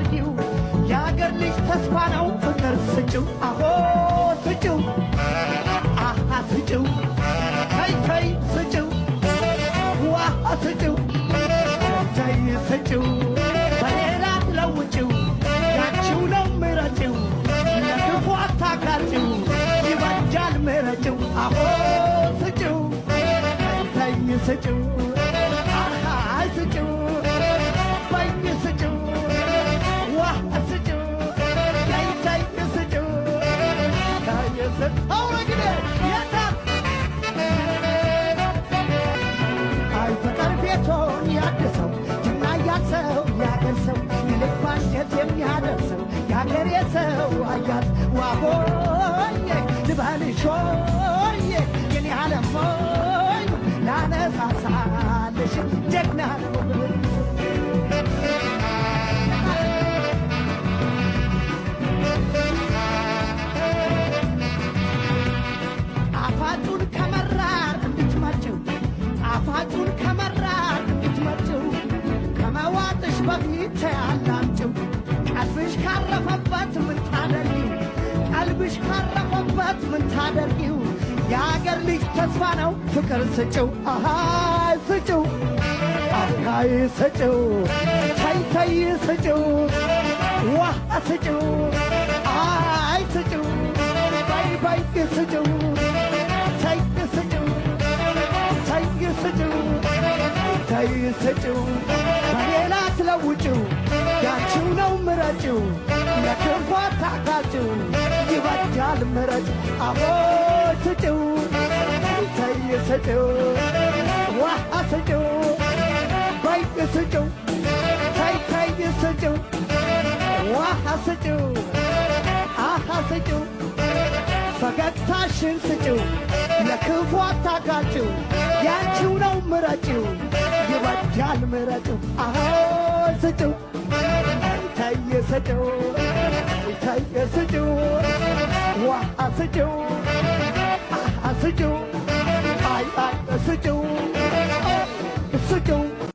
ምታደርጊው የአገር ልጅ ተስፋ ነው ፍቅር ስጭው አሆ ስጭው አሃ ስጭው ተይ ተይ ስጭው ዋሃ ስጭው ተይ ስጭው በሌላ ትለውጭው ያንቺው ነው ምረጭው ለክፉ አታጋጭው ይበጃል ምረጭው አሆ ስጭው ተይ ስጭው አሃ ስጭው በይ ስጭው ዋሃ ስጭው ተይ ተይ ስጭው ተይ ስጭው አውረግደ ያታል አይ ፍቅር ቤቶን ያድሰው ጅማ ያሰው ያገርሰው ይልቅ ባንጀት የሚያደርሰው ያገሬ ሰው አያት ዋሆዬ ልበልሾዬ የኔ ዓለሞይ ላነሳሳልሽ ጀግና ነው አፋጩን ከመራር እንድትመጭው አፋጩን ከመራር እንድትመጭው ከመዋጥሽ በፊት ተያላምጭው ቀልብሽ ካረፈበት ምን ታደርጊው ቀልብሽ ካረፈበት ምን ታደርጊው የአገር ልጅ ተስፋ ነው ፍቅር ስጭው አሃይ ስጭው አሃይ ስጭው ተይ ተይ ስጭው ዋህ ስጭው አይ ስጭው በይ በይ ስጭው ተይ ስጭው ተይ ስጭው ተይ ስጭው በሌላ ትለውጭው ያንቺው ነው ምረጭው ለክንፏ ታጋጭው ይበጃል ምረጭ አቦ ስጭው ተይ ስጭው ዋሃ ስጭው በይ ስጭው ተይ ተይ ስጭው ዋሃ ስጭው አሃ ስጭው ፈገግታሽን ስጭው ለክፉ አታጋጭው ያንቺው ነው ምረጭው ይበጃል ምረጭው አሆ ስጭው ተይ ስጭው ተይ ስጭው ዋሃ ስጭው አሃ ስጭው አይ አይ ስጭው ስጭው